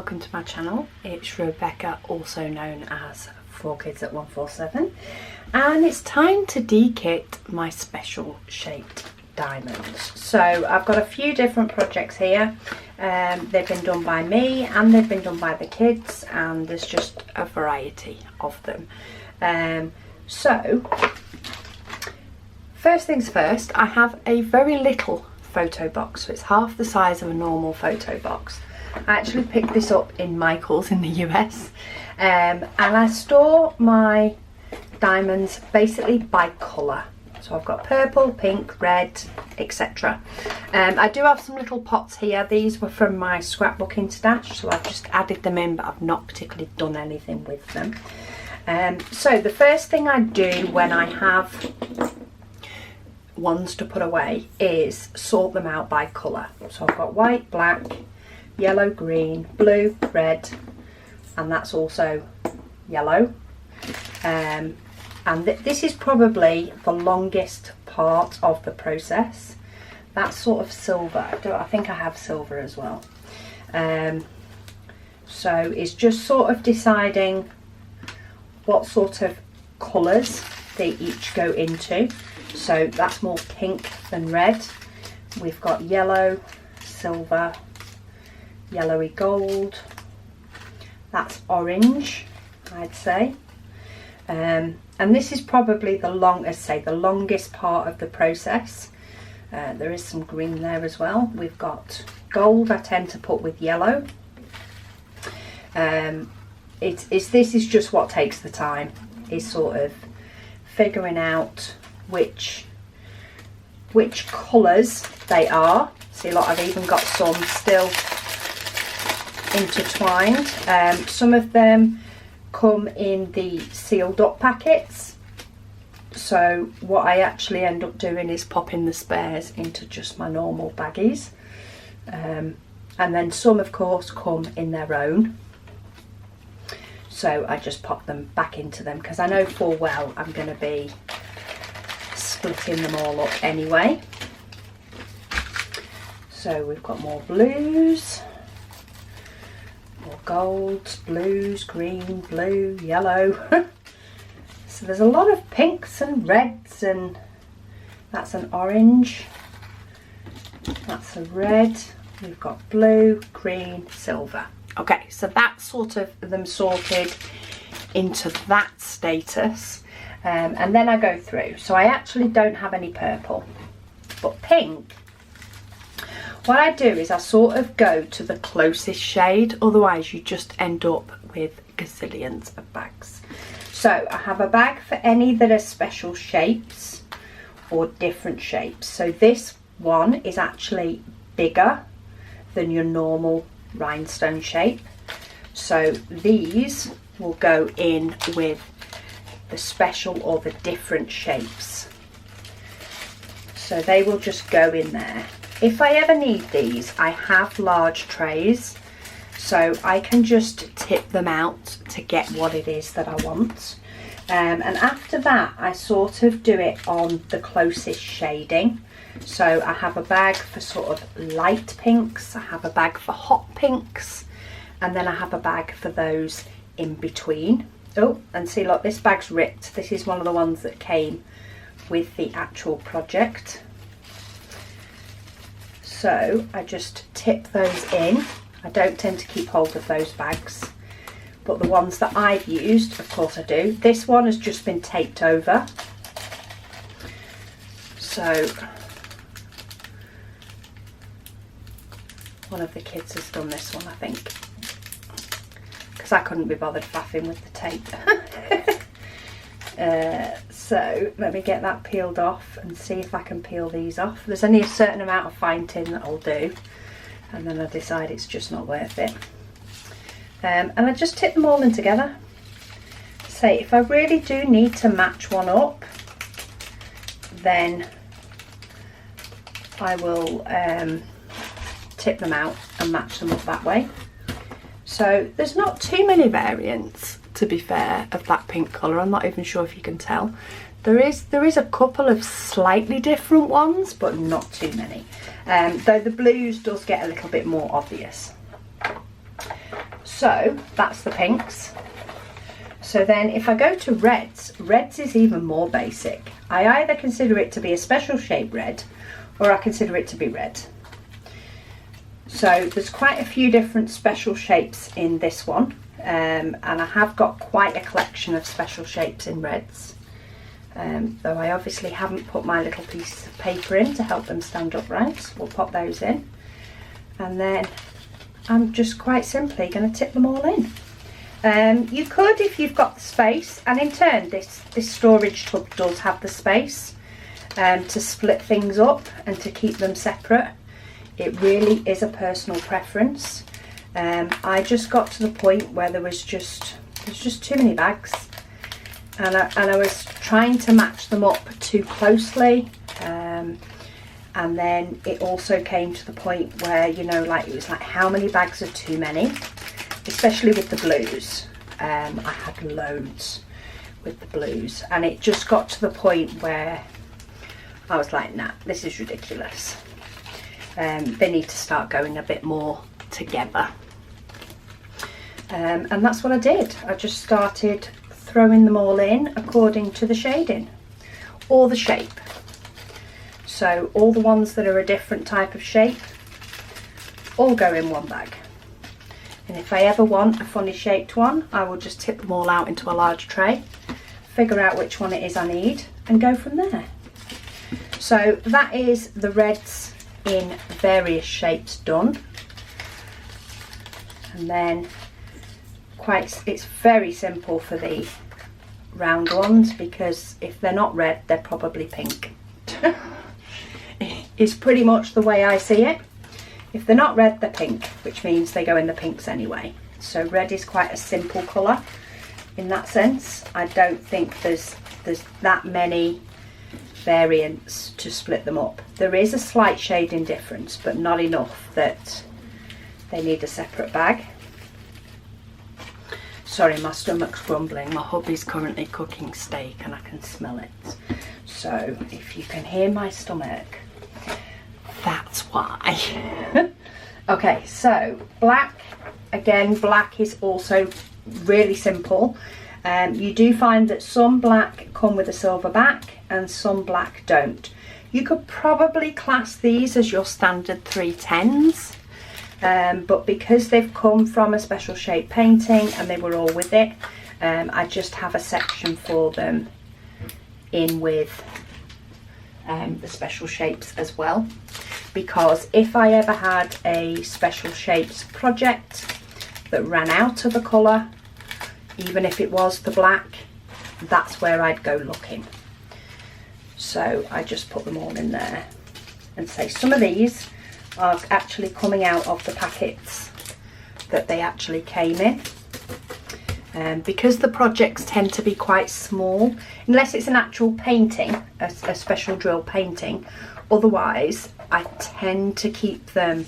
welcome to my channel. It's Rebecca, also known as 4Kids at 147, and it's time to de-kit my special shaped diamonds. So I've got a few different projects here. They've been done by me and they've been done by the kids, and there's just a variety of them. So first things first, I have a very little photo box, so it's half the size of a normal photo box. I actually picked this up in Michael's in the US, and I store my diamonds basically by colour. So I've got purple, pink, red, etc. I do have some little pots here. These were from my scrapbooking stash, so I've just added them in, but I've not particularly done anything with them. So the first thing I do when I have ones to put away is sort them out by colour. So I've got white, black, yellow, green, blue, red, and that's also yellow. And this is probably the longest part of the process. That's sort of silver. I think I have silver as well. So it's just sort of deciding what sort of colours they each go into. So that's more pink than red. We've got yellow, silver, yellowy gold. That's orange, I'd say. And this is probably the longest part of the process. There is some green there as well. We've got gold I tend to put with yellow. This is just what takes the time, is sort of figuring out which colours they are. See, look, I've even got some still intertwined. Some of them come in the sealed up packets, so what I actually end up doing is popping the spares into just my normal baggies, and then some of course come in their own, so I just pop them back into them because I know full well I'm going to be splitting them all up anyway. So we've got more blues, more golds, blues, green, blue, yellow. So there's a lot of pinks and reds, and that's an orange, that's a red, we've got blue, green, silver. Okay, so that's sort of them sorted into that status. And then I go through. So I actually don't have any purple, but pink, what I do is I sort of go to the closest shade, otherwise you just end up with gazillions of bags. So I have a bag for any that are special shapes or different shapes. So this one is actually bigger than your normal rhinestone shape. So these will go in with the special or the different shapes. So they will just go in there. If I ever need these, I have large trays, so I can just tip them out to get what it is that I want. And after that, I sort of do it on the closest shading. So I have a bag for sort of light pinks, I have a bag for hot pinks, and then I have a bag for those in between. Oh, and see, look, this bag's ripped. This is one of the ones that came with the actual project. So I just tip those in. I don't tend to keep hold of those bags, but the ones that I've used, of course I do. This one has just been taped over. So one of the kids has done this one, I think, because I couldn't be bothered faffing with the tape. So let me get that peeled off and see if I can peel these off. There's only a certain amount of fine tin that I'll do, and then I decide it's just not worth it. And I just tip them all in together. Say, if I really do need to match one up, then I will tip them out and match them up that way. So there's not too many variants, to be fair, of that pink colour. I'm not even sure if you can tell. There is a couple of slightly different ones, but not too many. Though the blues does get a little bit more obvious. So that's the pinks. So then if I go to reds, reds is even more basic. I either consider it to be a special shape red or I consider it to be red. So there's quite a few different special shapes in this one, and I have got quite a collection of special shapes in reds, though I obviously haven't put my little piece of paper in to help them stand upright. So we'll pop those in, and then I'm just quite simply going to tip them all in. You could, if you've got the space, and in turn this storage tub does have the space to split things up and to keep them separate. It really is a personal preference. I just got to the point where there's just too many bags, and I was trying to match them up too closely, and then it also came to the point where, you know, like it was like, how many bags are too many, especially with the blues. I had loads with the blues, and it just got to the point where I was like, nah, this is ridiculous. They need to start going a bit more together, and that's what I did. I just started throwing them all in according to the shading or the shape. So all the ones that are a different type of shape all go in one bag, and if I ever want a funny shaped one, I will just tip them all out into a large tray, figure out which one it is I need, and go from there. So that is the reds in various shapes done. And then it's very simple for the round ones, because if they're not red, they're probably pink. It's pretty much the way I see it. If they're not red, they're pink, which means they go in the pinks anyway. So red is quite a simple colour in that sense. I don't think there's that many variants to split them up. There is a slight shading difference, but not enough that they need a separate bag. Sorry, my stomach's grumbling. My hubby's currently cooking steak and I can smell it. So if you can hear my stomach, that's why. Okay, so black. Again, black is also really simple. You do find that some black come with a silver back and some black don't. You could probably class these as your standard 310s, but because they've come from a special shape painting and they were all with it, I just have a section for them in with the special shapes as well, because if I ever had a special shapes project that ran out of a colour, even if it was the black, that's where I'd go looking. So I just put them all in there and say some of these are actually coming out of the packets that they actually came in. Because the projects tend to be quite small, unless it's an actual painting, a special drill painting, otherwise I tend to keep them,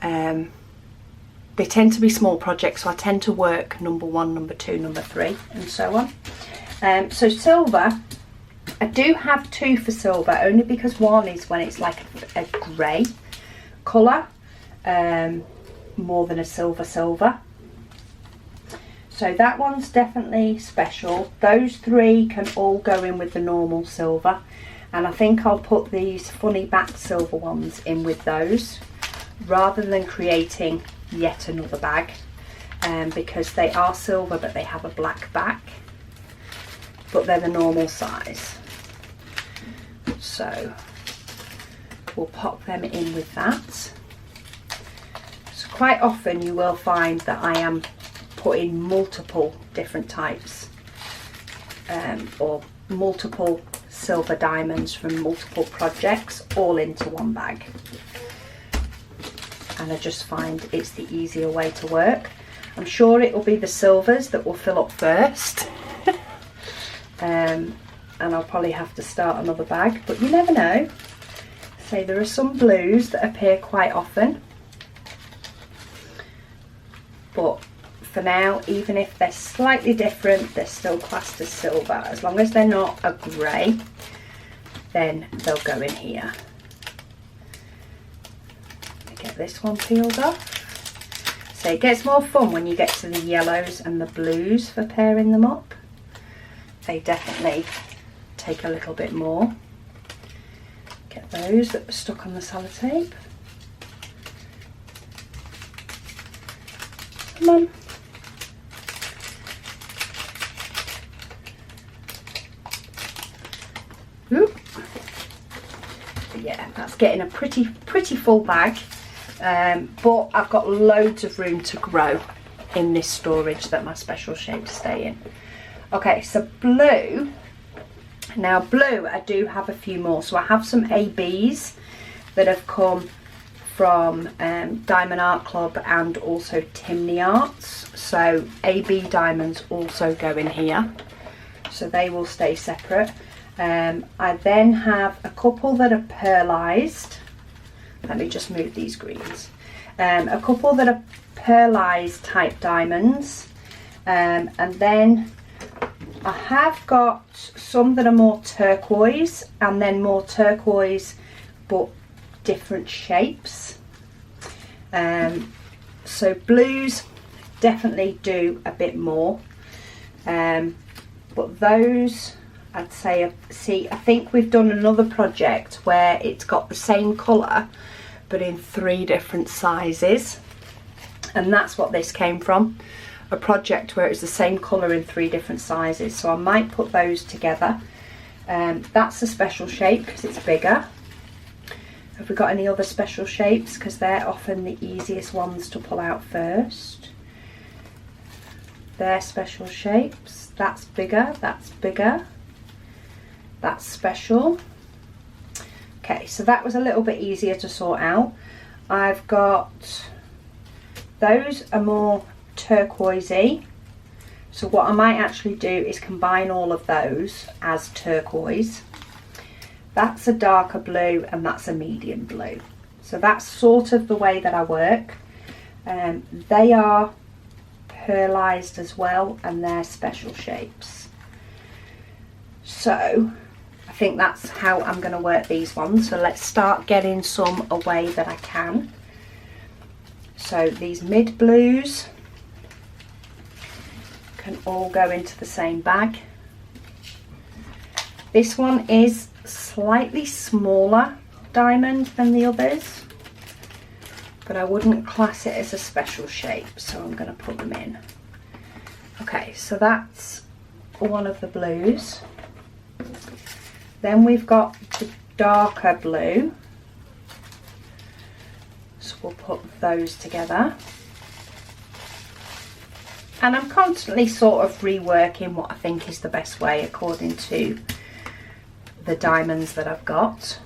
they tend to be small projects, so I tend to work number 1, number 2, number 3 and so on. So silver, I do have 2 for silver, only because one is when it's like a grey colour, more than a silver. So that one's definitely special. Those 3 can all go in with the normal silver, and I think I'll put these funny back silver ones in with those, rather than creating yet another bag, because they are silver but they have a black back, but they're the normal size. So we'll pop them in with that. So quite often you will find that I am putting multiple different types, or multiple silver diamonds from multiple projects all into one bag, and I just find it's the easier way to work. I'm sure it will be the silvers that will fill up first, and I'll probably have to start another bag, but you never know. So there are some blues that appear quite often, but for now, even if they're slightly different, they're still classed as silver. As long as they're not a grey, then they'll go in here. Let me get this one peeled off. So it gets more fun when you get to the yellows and the blues for pairing them up. They definitely take a little bit more. Get those that were stuck on the sellotape. Come on. Oop. Yeah, that's getting a pretty full bag, but I've got loads of room to grow in this storage that my special shapes stay in. Okay, so blue. Now blue, I do have a few more. So I have some ABs that have come from Diamond Art Club and also Timney Arts. So AB diamonds also go in here, so they will stay separate. I then have a couple that are pearlized. Let me just move these greens. A couple that are pearlized type diamonds, and then I have got some that are more turquoise, and then more turquoise but different shapes. So blues definitely do a bit more, but those I'd say, see, I think we've done another project where it's got the same colour but in 3 different sizes, and that's what this came from. A project where it was the same colour in 3 different sizes, so I might put those together. That's a special shape because it's bigger. Have we got any other special shapes? Because they're often the easiest ones to pull out first. They're special shapes. That's bigger, that's bigger. That's special. Okay, so that was a little bit easier to sort out. I've got, those are more turquoisey. So what I might actually do is combine all of those as turquoise. That's a darker blue and that's a medium blue. So that's sort of the way that I work. They are pearlized as well, and they're special shapes. So I think that's how I'm going to work these ones. So let's start getting some away that I can. So these mid blues can all go into the same bag. This one is slightly smaller diamond than the others, but I wouldn't class it as a special shape, so I'm going to put them in. Okay, so that's one of the blues. Then we've got the darker blue, so we'll put those together. And I'm constantly sort of reworking what I think is the best way according to the diamonds that I've got.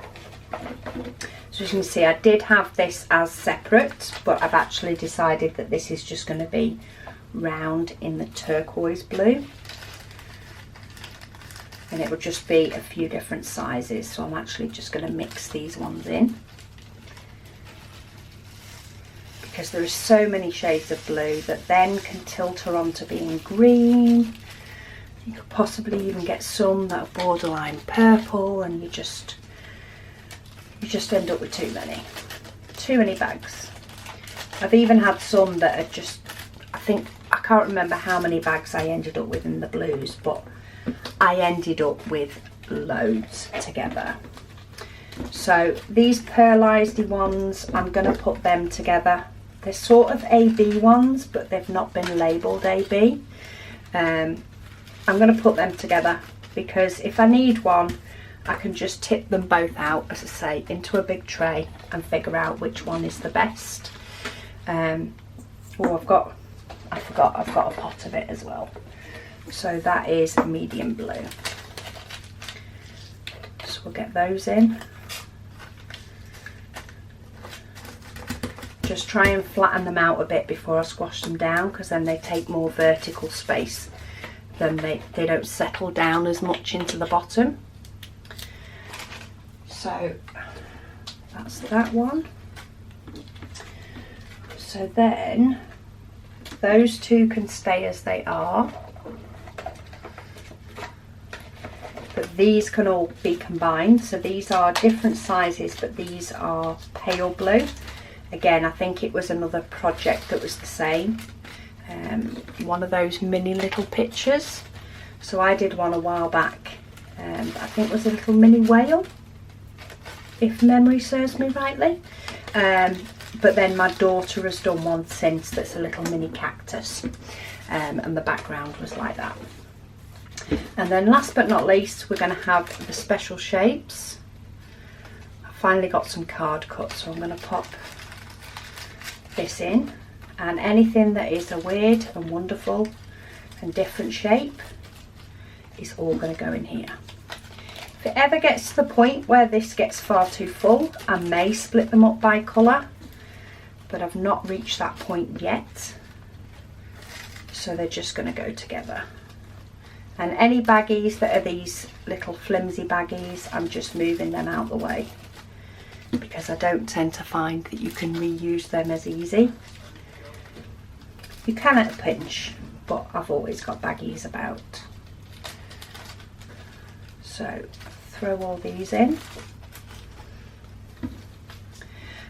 So as you can see, I did have this as separate, but I've actually decided that this is just going to be round in the turquoise blue, and it will just be a few different sizes. So I'm actually just going to mix these ones in, because there are so many shades of blue that then can tilt her on to being green. You could possibly even get some that are borderline purple, and you just end up with too many bags. I've even had some that are just, I can't remember how many bags I ended up with in the blues, but I ended up with loads together. So these pearlized ones, I'm going to put them together. They're sort of AB ones, but they've not been labelled AB. I'm going to put them together because if I need one, I can just tip them both out, as I say, into a big tray and figure out which one is the best. Oh, I forgot I've got a pot of it as well. So that is medium blue. So we'll get those in. Just try and flatten them out a bit before I squash them down, because then they take more vertical space. Then they don't settle down as much into the bottom. So that's that one. So then those two can stay as they are, but these can all be combined. So these are different sizes, but these are pale blue Again, I think it was another project that was the same. One of those mini little pictures. So I did one a while back. I think it was a little mini whale, if memory serves me rightly. But then my daughter has done one since that's a little mini cactus. And the background was like that. And then last but not least, we're going to have the special shapes. I finally got some card cut, so I'm going to pop this in. And anything that is a weird and wonderful and different shape is all going to go in here. If it ever gets to the point where this gets far too full, I may split them up by colour, but I've not reached that point yet. So they're just going to go together. And any baggies that are these little flimsy baggies, I'm just moving them out the way, because I don't tend to find that you can reuse them as easy. You can at a pinch, but I've always got baggies about. So throw all these in.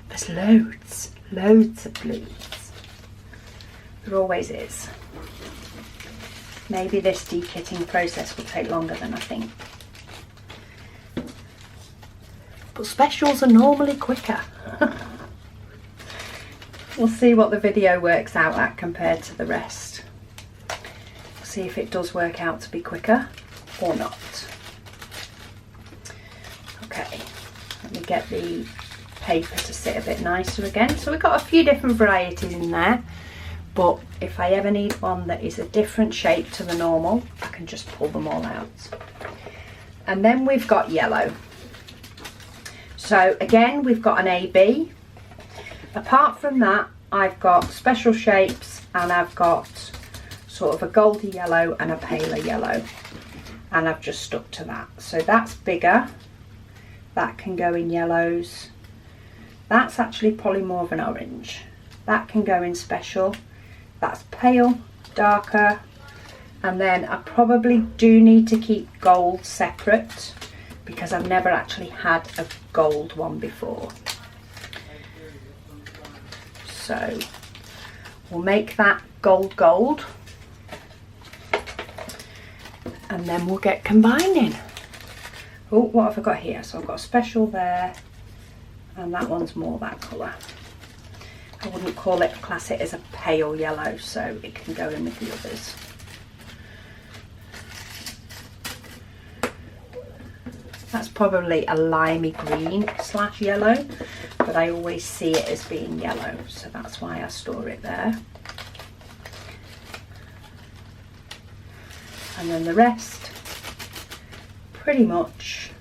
There's loads of blues. There always is. Maybe this de-kitting process will take longer than I think. But specials are normally quicker. We'll see what the video works out at compared to the rest. See if it does work out to be quicker or not. Okay, let me get the paper to sit a bit nicer again. So we've got a few different varieties in there. But if I ever need one that is a different shape to the normal, I can just pull them all out. And then we've got yellow. So again, we've got an AB. Apart from that, I've got special shapes, and I've got sort of a goldy yellow and a paler yellow. And I've just stuck to that. So that's bigger. That can go in yellows. That's actually probably more of an orange. That can go in special. That's pale, darker, and then I probably do need to keep gold separate because I've never actually had a gold one before. So we'll make that gold, and then we'll get combining. Oh, what have I got here? So I've got a special there, and that one's more that colour. I wouldn't class it as a pale yellow, so it can go in with the others. That's probably a limey green / yellow, but I always see it as being yellow, so that's why I store it there. And then the rest pretty much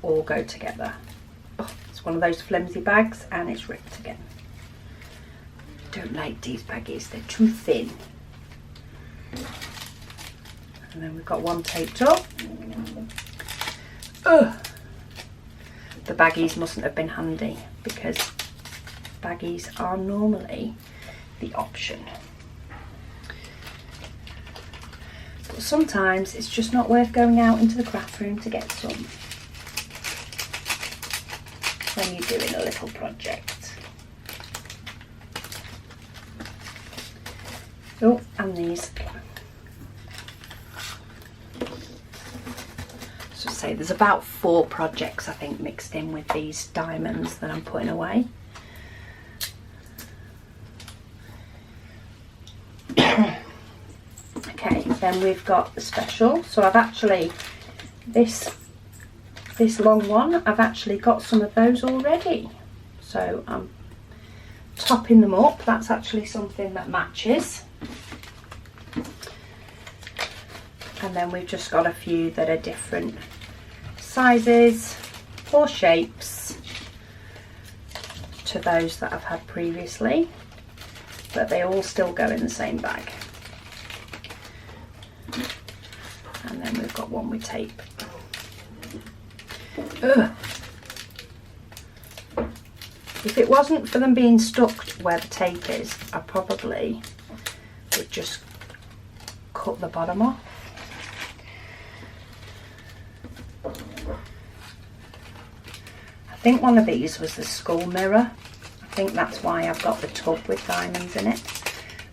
all go together. Oh, it's one of those flimsy bags and it's ripped again. Don't like these baggies, they're too thin. And then we've got one taped up. Ugh. The baggies mustn't have been handy because baggies are normally the option. But sometimes it's just not worth going out into the craft room to get some when you're doing a little project. Oh, and these. So say there's about 4 projects I think mixed in with these diamonds that I'm putting away. Okay, then we've got the special. So I've actually, this long one, I've actually got some of those already. So I'm topping them up. That's actually something that matches. And then we've just got a few that are different sizes or shapes to those that I've had previously, but they all still go in the same bag. And then we've got one with tape. Ugh. If it wasn't for them being stuck where the tape is, I probably would just cut the bottom off. I think one of these was the skull mirror, think that's why I've got the tub with diamonds in it.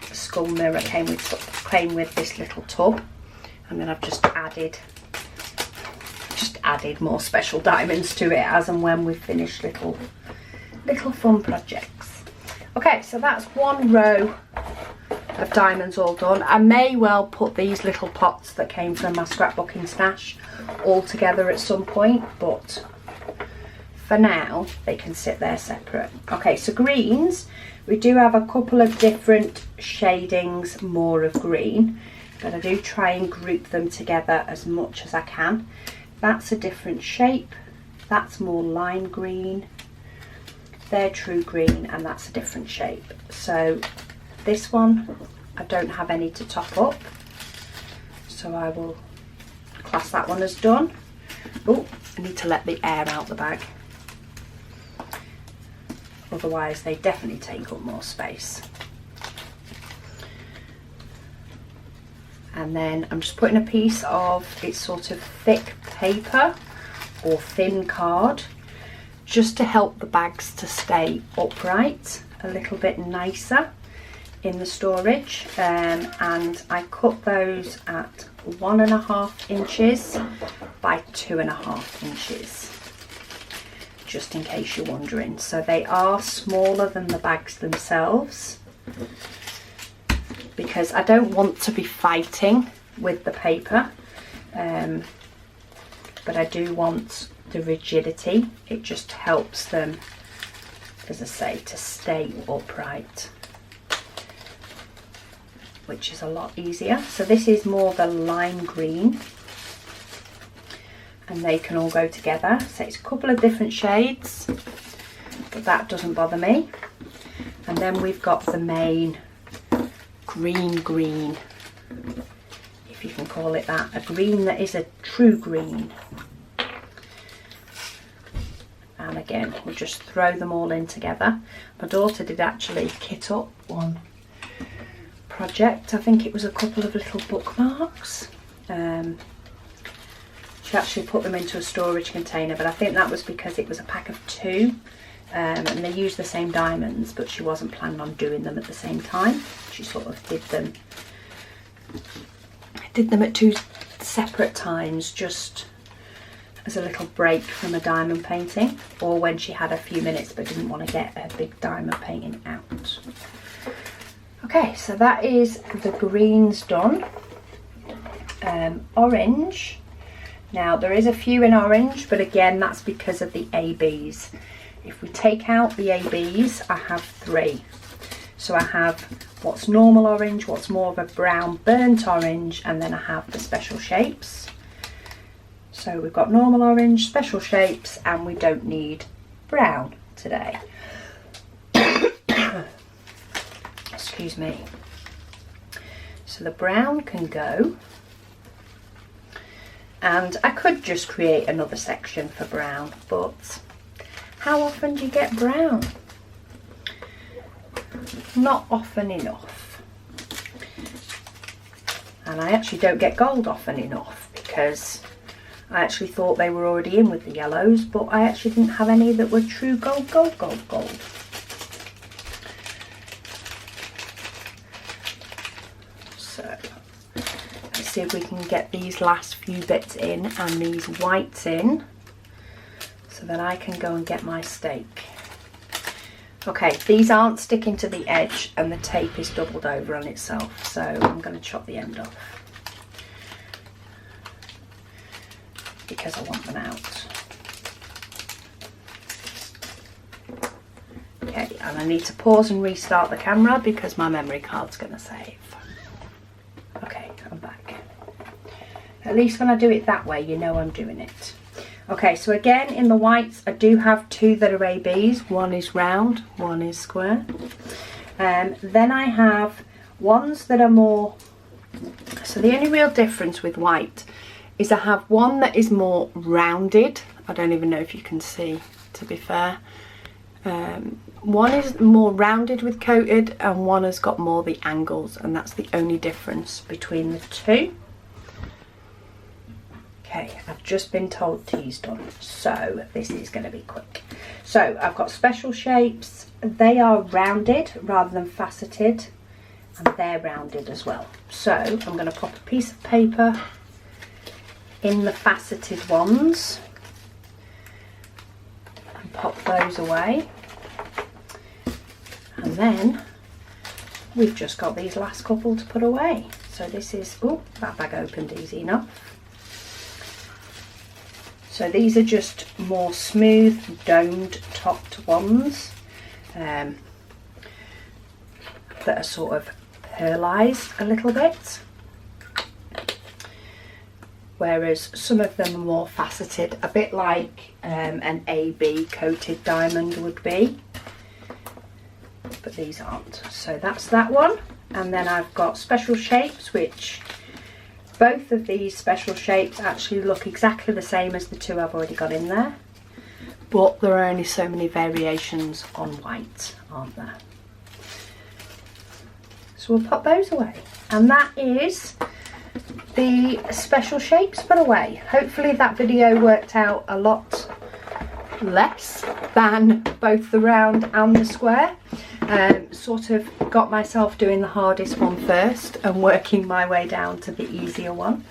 The skull mirror came with this little tub, and then I've just added more special diamonds to it as and when we finish little fun projects. Okay, so that's one row of diamonds all done. I may well put these little pots that came from my scrapbooking stash all together at some point, but for now they can sit there separate. Okay, so greens, we do have a couple of different shadings more of green, but I do try and group them together as much as I can. That's a different shape, that's more lime green, they're true green, and that's a different shape. So this one I don't have any to top up, so I will class that one as done. Oh, I need to let the air out the bag, otherwise they definitely take up more space. And then I'm just putting a piece of, it's sort of thick paper or thin card, just to help the bags to stay upright a little bit nicer in the storage. And I cut those at 1.5 inches by 2.5 inches, just in case you're wondering. So they are smaller than the bags themselves, because I don't want to be fighting with the paper, but I do want the rigidity. It just helps them, as I say, to stay upright, which is a lot easier. So this is more the lime green, and they can all go together. So it's a couple of different shades, but that doesn't bother me. And then we've got the main green, if you can call it that, a green that is a true green. And again, we'll just throw them all in together. My daughter did actually kit up one project. I think it was a couple of little bookmarks. She actually put them into a storage container, but I think that was because it was a pack of 2. And they used the same diamonds, but she wasn't planning on doing them at the same time. She sort of did them at 2 separate times, just as a little break from a diamond painting, or when she had a few minutes but didn't want to get a big diamond painting out. Okay, so that is the greens done. Orange. Now there is a few in orange, but again that's because of the ABs. If we take out the ABs, I have 3. So I have what's normal orange, what's more of a brown burnt orange, and then I have the special shapes. So we've got normal orange, special shapes, and we don't need brown today. Excuse me. So the brown can go. And I could just create another section for brown, but how often do you get brown? Not often enough. And I actually don't get gold often enough, because I actually thought they were already in with the yellows, but I actually didn't have any that were true gold. So let's see if we can get these last few bits in and these whites in, so that I can go and get my stake. Okay, these aren't sticking to the edge and the tape is doubled over on itself, so I'm going to chop the end off because I want them out. Okay, and I need to pause and restart the camera because my memory card's going to save. Okay, I'm back. At least when I do it that way, you know I'm doing it. Okay, so again in the whites I do have 2 that are ABs. One is round, one is square. Then I have ones that are more, so the only real difference with white is I have one that is more rounded. I don't even know if you can see, to be fair. One is more rounded with coated and one has got more the angles, and that's the only difference between the 2. Okay, I've just been told tea's done, so this is going to be quick. So I've got special shapes. They are rounded rather than faceted, and they're rounded as well. So I'm going to pop a piece of paper in the faceted ones and pop those away. And then we've just got these last couple to put away. So this is, oh, that bag opened easy enough. So these are just more smooth, domed topped ones that are sort of pearlised a little bit. Whereas some of them are more faceted, a bit like an AB coated diamond would be. But these aren't. So that's that one. And then I've got special shapes, which both of these special shapes actually look exactly the same as the two I've already got in there. But there are only so many variations on white, aren't there? So we'll pop those away. And that is the special shapes put away. Hopefully that video worked out a lot less than both the round and the square. Sort of got myself doing the hardest one first and working my way down to the easier one.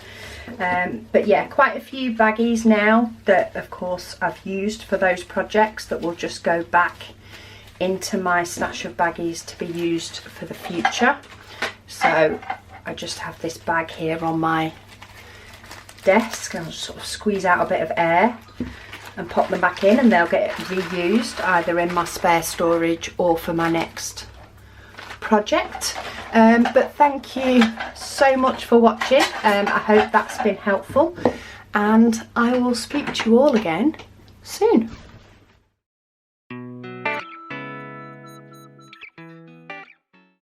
But yeah, quite a few baggies now that of course I've used for those projects that will just go back into my stash of baggies to be used for the future. So I just have this bag here on my desk, and I'll just sort of squeeze out a bit of air and pop them back in, and they'll get reused either in my spare storage or for my next project. But thank you so much for watching. I hope that's been helpful, and I will speak to you all again soon.